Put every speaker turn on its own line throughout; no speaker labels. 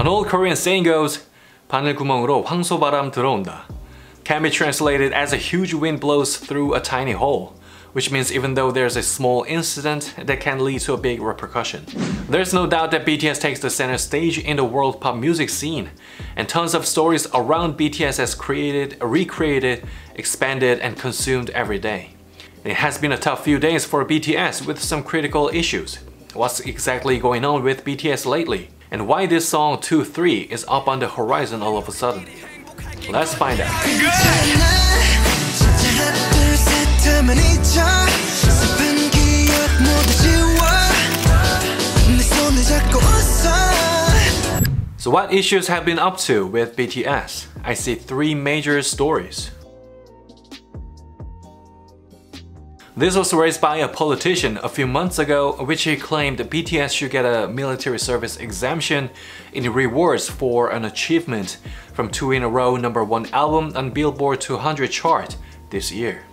An old Korean saying goes, 바늘구멍으로 황소바람 들어온다. Can be translated as a huge wind blows through a tiny hole, which means even though there's a small incident, that can lead to a big repercussion. There's no doubt that BTS takes the center stage in the world pop music scene, and tons of stories around BTS as created, recreated, expanded, and consumed every day. It has been a tough few days for BTS with some critical issues. What's exactly going on with BTS lately? And why this song 2-3 is up on the horizon all of a sudden? Let's find out. So what issues have been up to with BTS? I see 3 major stories. This was raised by a politician a few months ago, which he claimed BTS should get a military service exemption in rewards for an achievement from 2 in a row #1 album on Billboard 200 chart this year.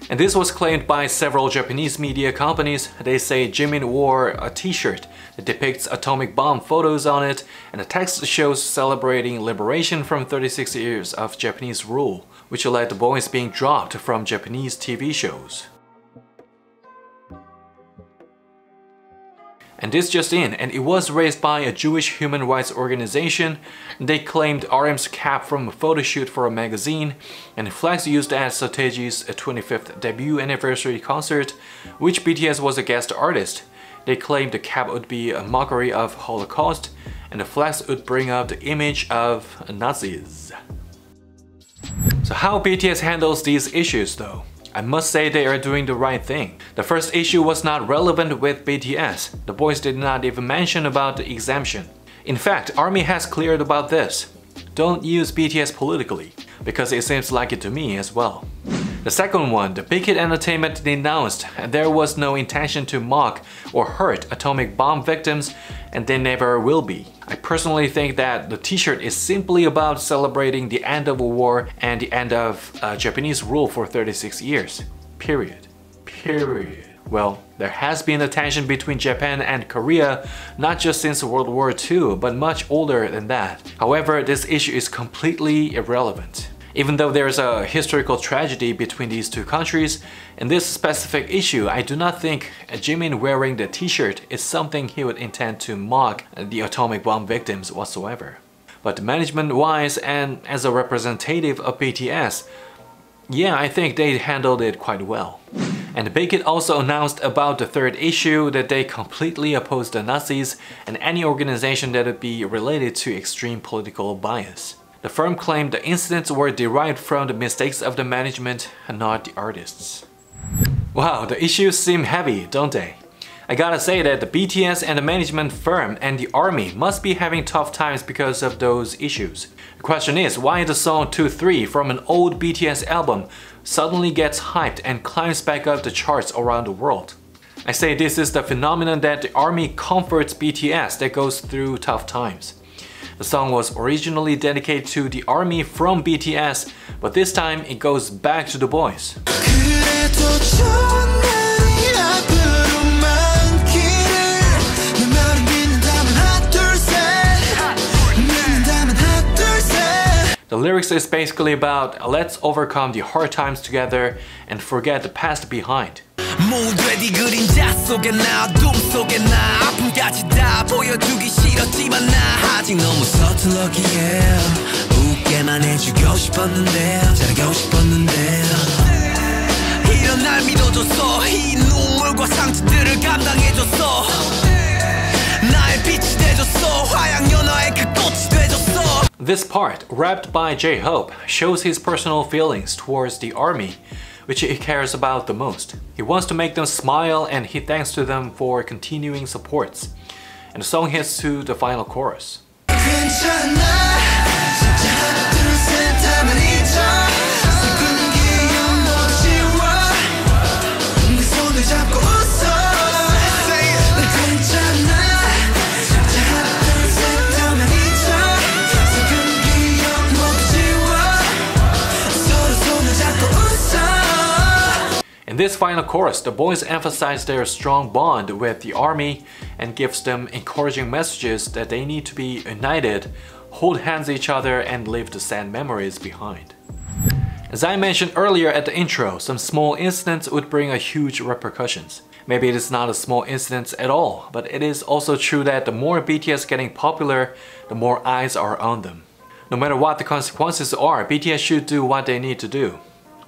And this was claimed by several Japanese media companies. They say Jimin wore a t-shirt that depicts atomic bomb photos on it, and the text shows celebrating liberation from 36 years of Japanese rule, which led to boys being dropped from Japanese TV shows. And this just in, and it was raised by a Jewish human rights organization. They claimed RM's cap from a photo shoot for a magazine, and flags used at Sotaeji's 25th debut anniversary concert, which BTS was a guest artist. They claimed the cap would be a mockery of Holocaust, and the flags would bring up the image of Nazis. So how BTS handles these issues though? I must say they are doing the right thing. The first issue was not relevant with BTS. The boys did not even mention about the exemption. In fact, ARMY has cleared about this. Don't use BTS politically, because it seems like it to me as well. The second one, the Big Hit Entertainment denounced there was no intention to mock or hurt atomic bomb victims, and they never will be. I personally think that the t-shirt is simply about celebrating the end of a war and the end of Japanese rule for 36 years. Period. Well, there has been a tension between Japan and Korea, not just since World War II, but much older than that. However, this issue is completely irrelevant. Even though there is a historical tragedy between these two countries, in this specific issue, I do not think Jimin wearing the t-shirt is something he would intend to mock the atomic bomb victims whatsoever. But management-wise and as a representative of BTS, yeah, I think they handled it quite well. And Big Hit also announced about the third issue that they completely oppose the Nazis and any organization that would be related to extreme political bias. The firm claimed the incidents were derived from the mistakes of the management and not the artists. Wow, the issues seem heavy, don't they? I gotta say that the BTS and the management firm and the ARMY must be having tough times because of those issues. The question is, why the song 2-3 from an old BTS album suddenly gets hyped and climbs back up the charts around the world? I say this is the phenomenon that the ARMY comforts BTS that goes through tough times. The song was originally dedicated to the ARMY from BTS, but this time it goes back to the boys. The lyrics is basically about let's overcome the hard times together and forget the past behind. This part, rapped by J-Hope, shows his personal feelings towards the ARMY, which he cares about the most. He wants to make them smile and he thanks to them for continuing supports. And the song hits to the final chorus. In this final chorus, the boys emphasize their strong bond with the ARMY and gives them encouraging messages that they need to be united, hold hands with each other, and leave the sad memories behind. As I mentioned earlier at the intro, some small incidents would bring a huge repercussions. Maybe it is not a small incident at all, but it is also true that the more BTS getting popular, the more eyes are on them. No matter what the consequences are, BTS should do what they need to do.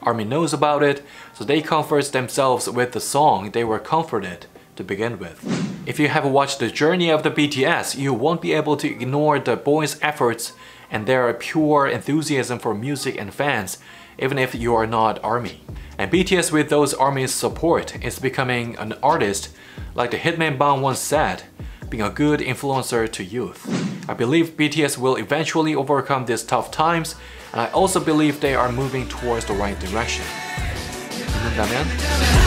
ARMY knows about it, so they comfort themselves with the song they were comforted to begin with. If you have watched the journey of the BTS, you won't be able to ignore the boys' efforts and their pure enthusiasm for music and fans, even if you are not ARMY. And BTS, with those ARMY's support, is becoming an artist, like the hitman Bang once said, being a good influencer to youth. I believe BTS will eventually overcome these tough times, and I also believe they are moving towards the right direction. 믿는다면